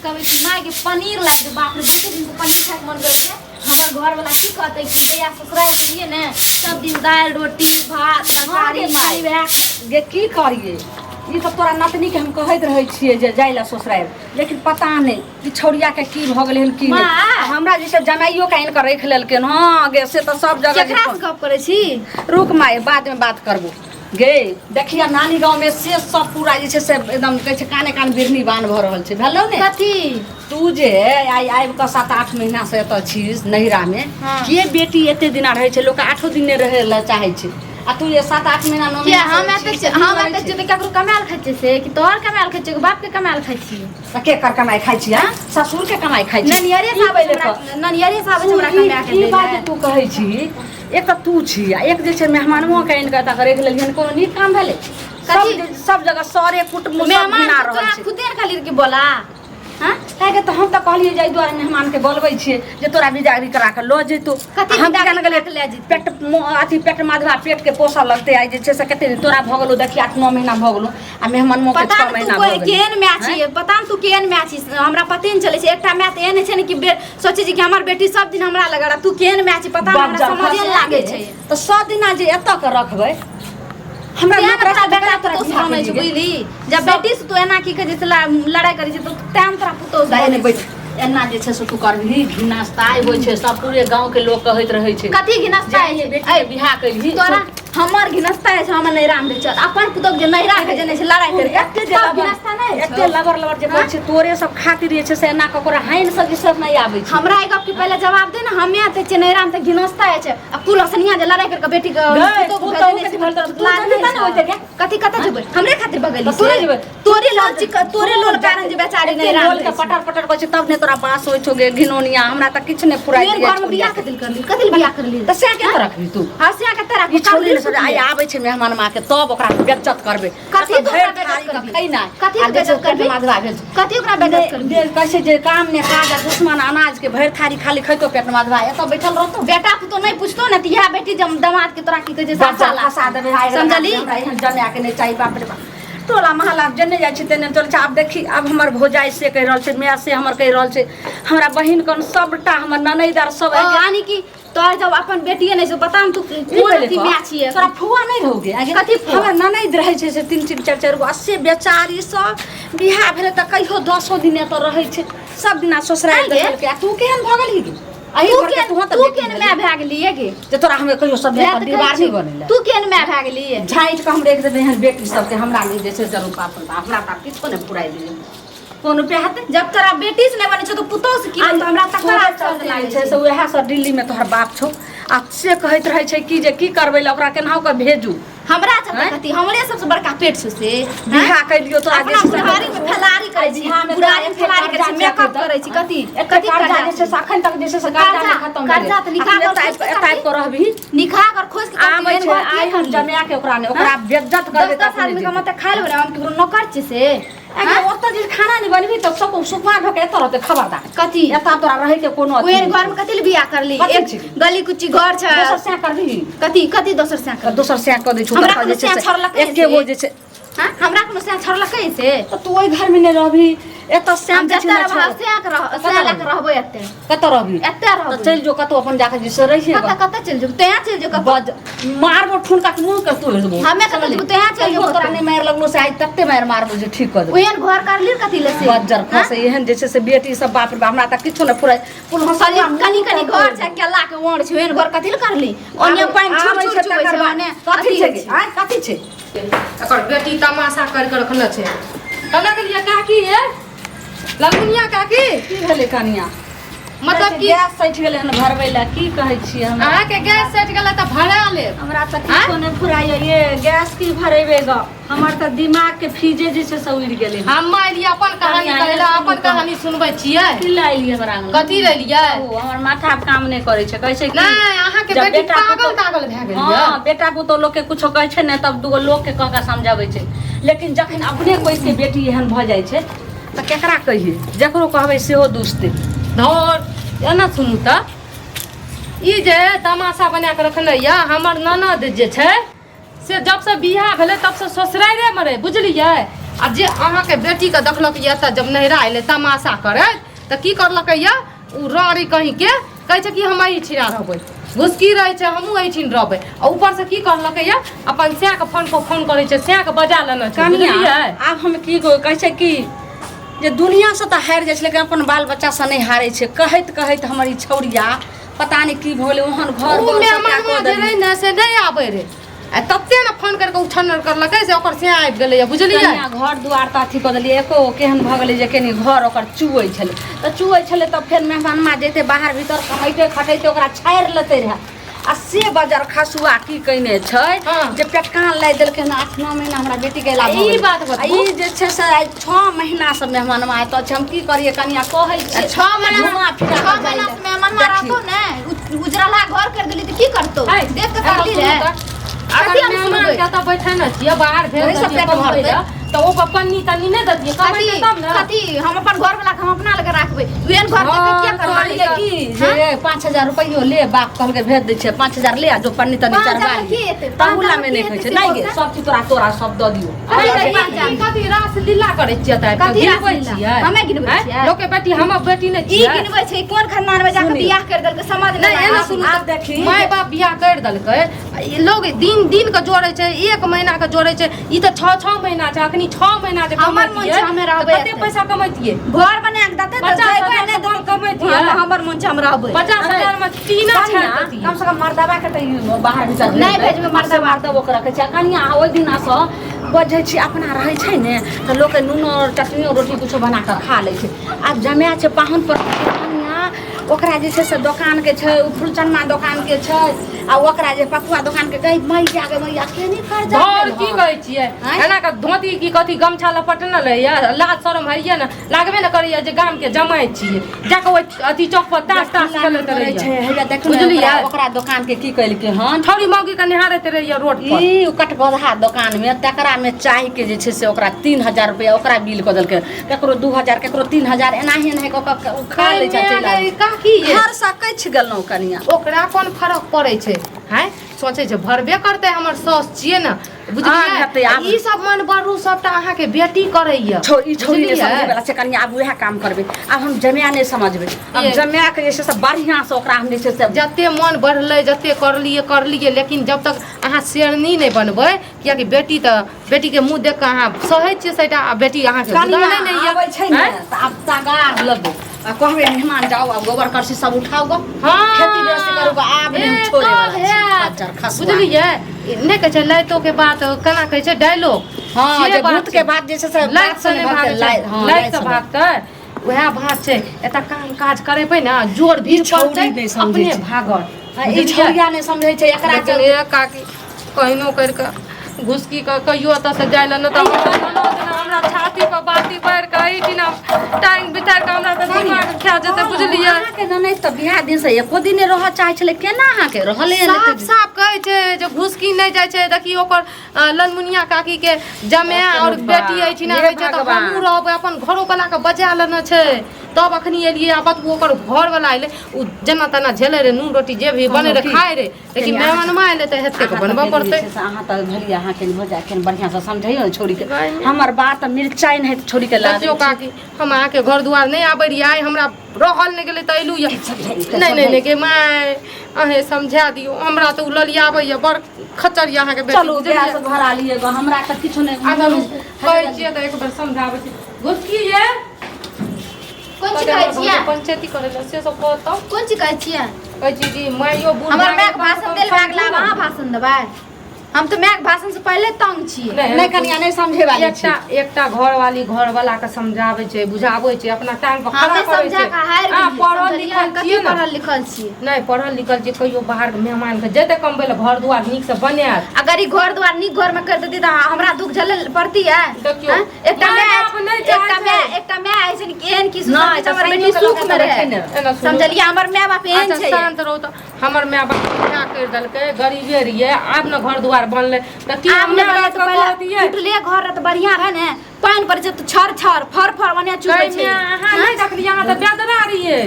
कहबे कि माय के पनीर ला दे बाप रे बेटे दिन से पनीर खाए के मन करे छै हमर घर वाला की कहते कि तैया ससुराल छिए ने सब दिन दाल रोटी भात तरकारी माई गे की करिए ई सब तोरा नतनी के हम कहैत रहै छिए जे जाइला ससुराल लेकिन पता नहीं ई छौरिया के की भ गेलै हन की नहीं हमरा जैसे जमाइयो काइन के रख लेलकेन हां गे से तो सब जगह केकरा से गप करे छी रुक माय बाद में बात करबो गे देखिया नानी गांव में से सब पूरा जे छै से एकदम कहै छै काने कान बिरनी बान भ रहल छै भेलौ ने कथी तू जे आइब के 7-8 महीना से एत छी नहिरा में के बेटी एते दिना रहे छै लोग 8 दिन ने रहे ला चाहे छै आ तू ये 7-8 महीना नो के हम एते जे ककरो कमाल खाइ छै से कि तोहर कमाल खाइ छै बाप के कमाल खाइ छी त के कर कमाई खाइ छी ससुर के कमाई खाइ छी ननियरे से आबै हमरा कमा के दे बात तू कहै छी एक त तू छी आ एक जे छै मेहमानमो के आइन के त रख लेलियन कोनो नीक काम भेले सब जगह सारे कुटुंब सब बिना रहल छै खुदे खाली के बोला हां काहे त हम त कहलिए जाई दुआरे मेहमान के बोलबै छिए जे तोरा बिदागरी करा के ल जइतो हम केना गेले ले जी पेट अथी पेट माधवा पेट के पोसा लगते आई जे छै से कते तोरा भ गेलो देखि 8-9 महीना भ गेलो आ मेहमान मो के 6 महीना भ गेलो केन मैच छी पता न तू केन मैच छी हमरा पते न चले छै एकटा मैच एने छै ने कि सोचे छी कि हमर बेटी सब दिन हमरा लगड़ा तू केन मैच पता हमरा समझे लागे छै त 100 दिना जे एत के रखबै हमरा बेटा तो सामने छै बुझली जब बेटी से तू एना की कहे छै लड़ाई करै छै तो टाइम तोरा पुतो दाई ने बैठ एना जे छै से तू करबही घिनास्ता होय छै सब पूरे गांव के लोग कहैत रहै छै कथी घिनास्ता है ए बियाह कइली तोरा हमर घिनास्ता है हमर नैरा में चल अपन पुतो के नैरा के जने छै लड़ाई करे एते जे घिनास्ता नै एते लबर जे कहै छै तोरे सब खातिर जे छै से एना ककरा हाइन सब ई सब नै आबै छै हमरा एक के पहले जवाब दे ना हमे आते छै नैरा में घिनास्ता है छै आ कुल सनिया जे लड़ाई करके बेटी के पुतो के कथी कते जेबै हमरे खातिर बगली तोरे जेबै तोरे लोल कारण जे बेचारी नैरा लोल के पटर कहै छै तब ने तोरा पास होय छौ गे घिनोनिया हमरा त किछ नै फुराई घर में बियाह कथि करली कथि बियाह करली त से के रखबी तू हां से के तरह छोड़ी आई आबै छै मेहमान मां के तब ओकरा बेइज्जत करबे कथि ओकरा बेइज्जत करबी खैना कथि बेइज्जत करबी माधवा भेल कथि ओकरा बेइज्जत करबी कैसे जे काम ने काज दुश्मन अनाज के भर थारी खाली खैतो पेट माधवा एत बैठल रहतो बेटा को तो नहीं पूछतो ना त यह बेटी जब दामाद के तोरा की कहे छै फसा देबे समझली हमरा एहन जमे के नहीं चाहिए बाप रे बाप टोला महल्ला जने जाइ छै तेने चल छै आब देखी अब हमर भोजाई से कह रहल छै मैं से हमर कह रहल छै हमरा बहिन कन सबटा हमर ननैदार सब यानी कि तोर जब अपन बेटिए नहीं से बता हम तू कोन अथी मैच छिए तोरा फुआ नहीं रहोगे कथी हमर ननैद रहे छै से 3-3 4-4 गो अस्से बेचारी सब बियाह भेले त कहियो 10 दिन त रहे छै सब दिना ससुराल देखल के तू केहन भ गेली तू तू केन मैं भाग लिए गे जे तोरा हमें कहियो सब दीवार नहीं बनेला तू केन मैं भाग लिए झाइट के हम देख देबे हन बेटी सब के हमरा नहीं जैसे जरूर पाप हमरा त किछो नहीं पुराई दिए कोनो पे हाथ जब तोरा बेटी से नहीं बने छ तो पुतो से की तो हमरा तकरा चल लागे छै से ओहे सब दिल्ली में तोहर बाप छौ आ से कहैत रहे छै कि जे की करबै ल ओकरा केनाहु के भेजू हमरा चलते कथि हमरे सबसे बड़का पेट छै से बियाह कइलियो तोरा अपना बुढ़ारी में फलारी करे छी बुढ़ारी में फलारी करे छी मेकअप करे छी कथि कथि कर्जा जे छै अखन तक जे छै से कर्जा खत्म कर्जा त निकाह टाइप कर रहबी निकाह कर खोज के आबै छै आइ हम जमिया के ओकरा ने ओकरा बेइज्जत करबे त आदमी के मत खाइ लेबे हम केकरो नौकर छी से अगर ओत जे खाना नहीं बनबी त सब सुखवा ढके एत रहते खबरदार कथि एता तोरा रहे के कोनो ओएर घर में कथि ले बियाह करली एक गली कुची घर छ दोसर से करबी कथि कथि दोसर से कर दोसर से कर दे छु हमरा जे से छरलकै एके गो जे छै हां हमरा कोनो से छरलकै से त तू ओइ घर में ने रहबी एत श्याम जत्ता रहबो एते कत रहबी एते रहबो चल जो कतो अपन जाके जे से रही कत कत चल जो तया चल जो कत मारबो ठुनका के मुंह के तोड़ देबो हमें कत जो तया चल जो तोरा नहीं मार लगलो से आज तत्ते मार मारबो जे ठीक कर देबो ओहन घर करली कथि ले से बज्जर खसे एहन जे छै से बेटी सब बाप रे बाप हमरा त किछो न पुराई पुल हसली कनी कनी घर छ केला के ओण छ ओहन घर कथि ले करली ओने पानी छुर छुर चुबै छ माने कथि छै आ कथि छै एकर बेटी तमाशा कर के रखले छै कहलक ये काकी है लगुनिया काकी की भेले कनिया मतलब कि गैस सैठ गेले हन भरबै ला की कहै छी हम अहाँ के गैस सेट गेला त भरा ले हमरा त किछो नै फुराइए ये गैस की भरेबे ग हमर त दिमाग के फीजे जे छै से उड़ गेले हम आइली अपन कहानी कहला अपन कहानी सुनबै छियै की लाइली हमरा कथि लेलियै हमर माथा काम नै करै छै कहै छै कि नहीं अहाँ के बेटी पागल पागल भ गेल हां बेटा को तो लोग के कुछो कहै छै नै तब दूगो लोग के कह के समझाबै छै लेकिन जखन अपने कोई के बेटी एहन भ जाइ छै त केकरा कहिए जकरो कहबै सेहो दुस्ते धौर एना सुनू त ई जे तमाशा बना के रखले या हमर ननद जे छै से जब से बियाह भेले तब से ससुरारे में रहे बुझलियै आ जे अहाँके बेटीके देखलक ये तऽ जब नहिरा अयलै तमाशा करैत तऽ की करलकै ये उ रारी कहीं के कहै छै कि हम एहिठिना रहबै घुसकी रहै छै हमहूँ एहिठिन रहबै आ ऊपर से की करलकै ये अपन स्याके फोन करै छै स्याके बजा लेना छै कनिया आब हम की कहै छै कि जे दुनिया से तऽ हारि जाइ छै लेकिन अपन बाल बच्चा से नहीं हारे छै कहैत कहैत हमर ई छौरिया पता नहीं की भोले ओहन घर उ मेहमान जे रहे ने से नहीं आबै रे आ तते ने फोन करके उठन करलकै से ओकर से आबि गेलै बुझलियै कनिया घर दुआर तऽ अथी कऽ देलियै एको केहन भऽ गेलै जे कनि घर ओकर चुयै छलै तऽ चुयै छलै तऽ फेर मेहमानमा जेतै बाहर भीतर कमैते खटैते ओकरा छाड़ि लेतै रहै आ से बजार खसुआ की कइने छै जे पेटकान लाई देलकै ना 8-9 महीना हमरा बेटी के इलाज ई बात बता ई जे छै से 6 महीना से मेहमानमा आय तऽ हम की करिए कनिया कहै छै 6 महीना से मेहमान रहतो ने उजरला घर कर देली तऽ की करतो देख के करली रे अगर मेहमान के तऽ बैठे न छियै बाहर भेज दियै तो ओ पन्नी तन्नी नहीं दतिए कमाई तब ना कथी हम अपन घर वाला हम अपना लगे राखबै वेन घर के क्या करवाली की जे 5000 रुपैयो ले बाप कहल के भेज दै छै 5000 ले आ जो पन्नी तन्नी चढ़वा ली ताहुला में नहीं कहै छै नहीं गे सब चीज तोरा सब द दियो अरे कथी रास लीला करै छियै त कथी गिनबै छियै हमे गिनबै छियै लोक के बेटी हमर बेटी ने ई गिनबै छै कोन खानदान में जाके बियाह कर देलकै समझ नहीं एना सुन आब देखी माय बाप बियाह कर देलकै लोग दिन के जोड़े छै 1 महीना के जोड़े छै ई त 6 महीना छै अखनी 6 महीना जे हमर मन छै हमे रहबै कते पैसा कमैतिए घर बना के दते 50,000 ने दम कमैतिए हमर मन छै हम रहबै 50,000 में टीना छै कम से कम मर्दबा के त बाहर भीतर नहीं भेजबै मर्दबा मर्दबा ओकरा के छै कनिया ओइ दिना से बजै छी अपना रहै छै ने त लोक नून और चटनी और रोटी कुछो बना के खा लै छै आब जमाय छै पाहुन पर कनिया ओकरा जे छै से दुकान के छै फुलचनमा दुकान के छै आ ओकरा जे पकुआ दुकान के गई मैया के मैया के नहीं कर जा घर की कहै छियै एना के धोती की कथी गमछा लपटने लैया लाज शरम हइया न लागबे न करैया जे गाम के जमाई छियै जाके ओइ अथी चौक पर तास खेलैत रहै छै हैया देखू बुझलियै ओकरा दुकान के की कइलके हन छौरी मौगी के निहारैत रहैया रोड पर ई कट बधा दुकान में तकरा में चाय के जे छै से ओकरा 3000 रुपया ओकरा बिल क देलकै केकरो 2000 केकरो 3000 एनाही एनाही क खा लै छै चला काकी हर सकै छ गेलौ कनिया ओकरा कोन फरक पड़ै छै हैं सोचे छै भरबे करते हमर सास छियै न बुझलियै ई सब मन बरू सबटा अहाँ के बेटी करैया ई छोरी ने समझे वाला से कनिया अब उहे काम करबे अब हम जमाया ने समझबे अब जमाया के जे से बढ़िया से ओकरा हम जे से जते मन बढ़ले जते करलिए लेकिन जब तक अहाँ शेरनी नहीं बनबै किया कि बेटी के मुंह देख के अहाँ सहै छियै सेटा बेटी अहाँ के कनिया नहीं आबै छै ने त अब तगार लेबो आ कहबे मेहमान जाओ अब गोबर करसी सब उठाओ गो खेती व्यवस्था करू आब नहीं छोड़े वाला बुझलियै नहीं कहै छै लाइटो के बात केना कहै छै डायलॉग हां जे भूत के बात जे से लाइट से लाइट से भागतै वह बात छै एता काम काज करे पे ना जोर भीड़ पड़तै अपने भागत ई छोरिया ने समझै छै एकरा के काकी कहिनो कर के घुसकी का कहियो त से जाय ल न त हमरा छाती पर बाती पैर के ई दिना टांग बिठार के हमरा त दिमाग खा जते बुझलियै अहाँ के नहीं त बियाह दिन से एको दिन रह चाहे छले केना अहाँ के रहले साफ साफ कहै छै जे घुसकी नहीं जाय छै देखी ओकर ललमुनिया काकी के जमाया और बेटी एठिना रहै छै त हमहु रहबै अपन घरो वाला के बजा लेना छै तब अखनी एलिए आ बतबू ओकर घर वाला आइले उ जना तना झेले रे नून रोटी जे भी बने रे खाए रे लेकिन मेहमान में आइले त हेते के बनबा पड़ते अहाँ त भलिया अहाँ के भजा के बढ़िया से समझैयो छोड़ी के हमर बात मिर्चाई नहीं छोड़ी के लाजो काकी हम अहाँ के घर दुआर नहीं आबै रिया हमरा रहल नहीं गेले त एलू नहीं के माय अहे समझा दियो हमरा त उललिया आबै बड़ खचरिया अहाँ के बेटी चलो गैस भरा लिए गो हमरा त किछु नहीं कहै छियै त एक बार समझाबै छी घुसकी ये कोन ची कहै छियै पंचायती करे से सब कहत कोन ची कहै छियै कहै छी कि माइयो बुढ़ हमर माय के भाषण देल भाग लाब अहाँ भाषण देबै हम तो मैक भाषण से पहले तंग छी नहीं कनिया नहीं समझे वाली एकटा घर वाली घर वाला के समझावे छै बुझावे छै अपना टाइम पर खड़ा करे छै हां पढ़ल लिखल छी नहीं पढ़ल लिखल जे कहियो बाहर के मेहमान के जेते कमबै ले घर दुआर नीक से बनाएत अगर ई घर दुआर नीक घर में कर देती त हमरा दुख झेले पड़ती है देखियो एकटा मैं ऐसे एहन की हमर बेटी सुख में रहे समझलिए हमर माय बाप एहन छै शांत रहो त हमर माय बाप क्या कर देलकै गरीबे रिए आब न घर दुआर बनले त की हमने बात पहले टूटले घर त बढ़िया रहे ने पानी पर जब छर छर फर फर बने चुकै छै अहाँ नहीं देखली अहाँ त बेदरा रहिए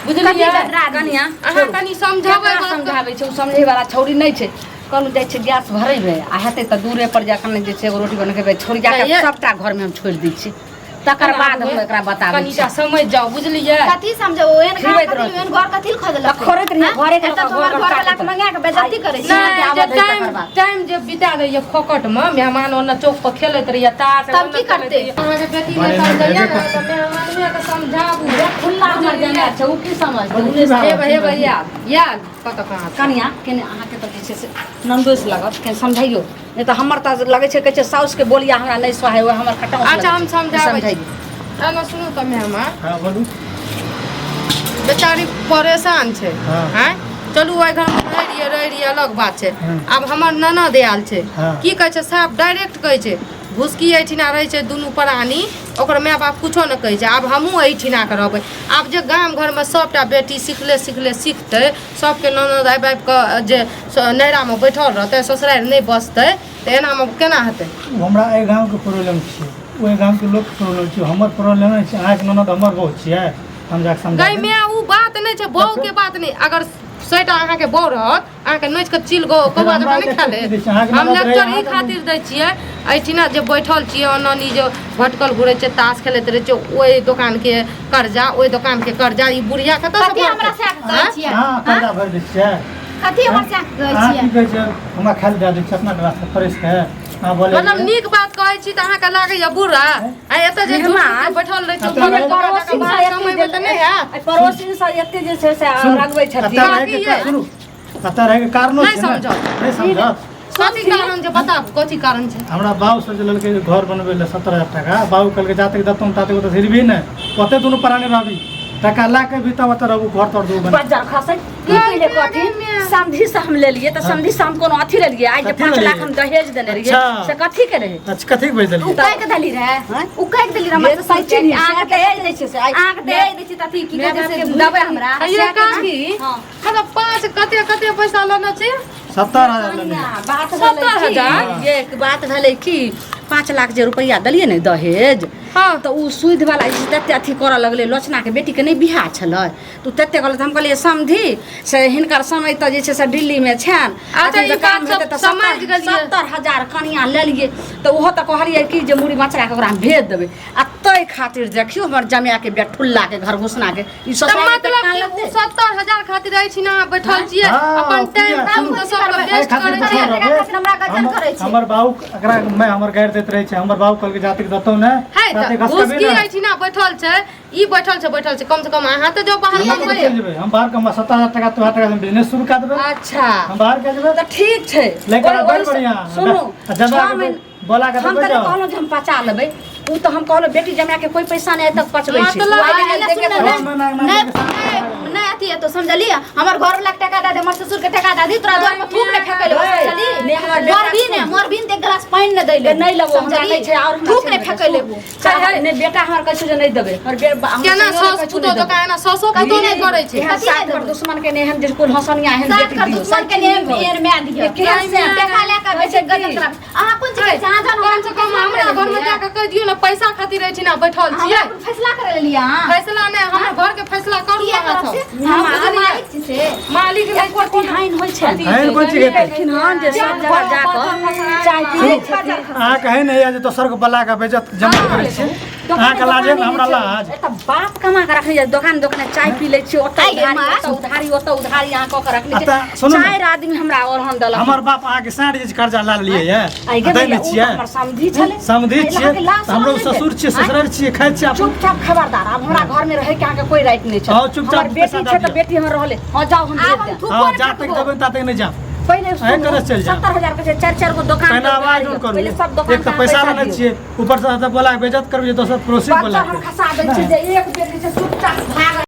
बुझलिए कनिया अहाँ कनी समझाबै समझाबै छै समझे वाला छौरी नहीं छै कहलू जाइ छै गैस भरेबै आ हेतै तऽ दूरे पर जाकन जे छै एगो रोटी बनकेबै छोड़िया के सबटा घर में हम छोड़ि दै छी तकर बाद हम एकरा बताबै छी कनिटा समझ जाओ बुझलियै कथी समझो ओहन घर कथी खोदलक खोरैत रहिए घरे के तो हमर घर वाला के मंगा के बेइज्जती करे छी टाइम जे बिता रहिए फोकट में मेहमान ओना चौक पर खेलैत रहिए ताश तब की करते अहाँ के बेटी ने समझैया ना तो मेहमान के समझाबू खुल्ला हमर जाना छै उ की समझतै हे भैया यार कत कहां कनिया केने अहाँ के तऽ जे छै से नंदोस लागत के समझाइयो नहीं तो हमर त लगे छै कहै छै साउस के बोलिया हमरा नहीं सोहाय हो हमर खटाउ अच्छा हम समझाबै एना सुनू त मेहमान हां बोलू बेचारी परेशान छै हैं चलू ओइ घर में रह रही अलग बात छै अब हमर ननद आयल छै की कहै छै साहब डायरेक्ट कहै छै भुसकी एठिना रहै छै दुनू प्राणी ओकर माय बाप कुछो न कहै छै अब हमहूँ एठिना के रहबै आब जे गाम घर में सबटा बेटी सिखले सिखतै सबके ननद आबि के जे नैरा में बैठल रहतै ससुरारि नहीं बसतै तऽ एना में केना हेतै हमरा ए गांव के प्रॉब्लम छै ओइ गांव के लोग के प्रॉब्लम छै हमर प्रॉब्लम छै अहाँ के ननद हमर बहुत छियै हम जा समझा गई में उ बात नहीं छै बहू के बात नहीं अगर सेटा अहाँ के बौ रहत अहाँ के नोच के चिल गो कबा जका नहीं खा ले हम लेक्चर ई खातिर दै छियै एठिना जे बैठल छियै अननी जे भटकल घुरै छै ताश खेलैत रहै छै ओइ दुकान के कर्जा ओइ दुकान के कर्जा ई बुढ़िया कत से कथी हमरा से कहै छियै हां कर्जा भर दै छियै कथी हमरा से कहै हां छियै की कहै छै हमरा खाली दे दै छै अपना रास्ता फ्रेश के हां बोले मतलब नीक बात कहै छी त अहाँ के लागैया बुरा आ एत जे झूठ बैठल रहै छै अरे पड़ोसी समय में त नहीं है पड़ोसी से एते जे छै से रगबै छथिन सुनू पता रहे के कारणो नहीं छै समझो। नहीं समझो कथी कारण छै बताब कथी कारण छै हमरा बाबू से जे ललके घर बनबे ले 17000 टाका बाबू कहलके जाते दतम ताते तो फिरबी ने ओते दुनु प्राणी रहबी टाका ला के भी तब रहबू घर तर दू बन बाजार खसै की पहिले कथी समधी से हम ले लिए त समधी से हम कोनो अथी ले लिए आज जे 5 लाख हम दहेज देने रहिए से कथी के रहे अच्छा कथी के भेज उ देलिए कह के दली रहे उ कह के दली रहे मतलब सही छै आंख दहेज दै छै से आंख दहेज दै छै तथी की कहै छै दबे हमरा ये काकी मतलब 5 कते पैसा लेना छै 70000 लेने बात 70000 ये बात भेलै की 5 लाख जे रुपया दलिए ने दहेज हां तो उ सुध वाला तते अथी करऽ लगले लोचना के बेटी के नहीं बियाह छलै तो तते कहल हम कहलिए समधी से हिनकर समय त जे छै से दिल्ली में छन अच्छा ई बात सब समझ गेलिए 70000 कनिया ले लिए तो ओहो त कहलिए कि जे मुड़ी मचरा के ओकरा भेज देबै आ तै खातिर देखियो हमर जमिया के बेठुल्ला के घर घुसना के ई सब मतलब कि 70000 खातिर रहै छी ना बैठल छियै अपन टाइम काम तो सब वेस्ट करै छियै हमरा गजन करै छै हमर बाबू एकरा मैं हमर गाड़ देत रहे छै हमर बाबू कहलके जाते दतौ ने है घुसकी आइछि ना बैठल छै ई बैठल छै कम से कम अहाँ त जो बाहर काम करे हम बाहर कम 70000 टाका तो टाका बिजनेस शुरू कर देबै अच्छा हम बाहर के जेबै त ठीक छै लेकिन बड़ बढ़िया सुनो जमा बोला के हम देबै कहलो जे हम पचा लेबै उ त हम कहलो बेटी जमा के कोई पैसा नहीं तक पचबै छै नहीं अथी है तो समझलिए हमर घर वाला टाका दे हमर ससुर के टाका दे तोरा द्वार पर थूक ने फेकले समझली ने हमर मोर बिन एक गिलास पानी न दैले नहीं लगो हमरा नहीं छै और थूक ने फेकले चाहे ने बेटा हमर कहै छै जे नहीं देबै और केना सास पुतो तो कहना सासो पुतो नहीं करे छै एहन साथ पर दुश्मन के नेहन जे कोन हसनिया एहन बेटी दियो दुश्मन के एर में दियो कैसे टाका लेके बेचे गजन तरफ अहाँ कोन चीज छै अहाँ जानो कम से कम हमरा घर में जाके कह दियो ना पैसा खातिर रहै छी ना बैठल छियै फैसला करे लिया फैसला नहीं हमर घर के फैसला करू अहाँ सब हम मालिक छी से मालिक एको कोन हाइन होय छै हाइन कोन चीज हेतै लेकिन हां जे सब जगह जाके चाय पी छथिन अहाँ कहे नहीं है जे दोसर के बला के बेइज्जत जमा करे छै अहाँ के लाज हमरा लाज त बाप कमा के रखनी है दुकान चाय पी ले छी ओतै उधारी अहाँ क के रखनी छै चार आदमी हमरा और हम दल हमर बाप अहाँ के साढ़ जे कर्जा ला लिए है दै ले छियै हमर समधी छले समधी छियै हमरो ससुर छियै ससुराल छियै खाइ छियै चुपचाप खबरदार अब हमरा घर में रहे के अहाँ के कोई राइट नहीं छै हां चुपचाप बेटी छै त बेटी हमर रहले हां जाओ हम भेज दे हां जा तक देबै ता तक नहीं जा पहले अहे करे चल जा 70000 के 4 गो दुकान पहले आवाज उठ करू पहले सब दुकान एक तो पैसा लेने छियै ऊपर से बोला बेइज्जत करबै दोसर पड़ोसी बोला हम खसा दै छी जे एक बेटी से चुपचाप भाग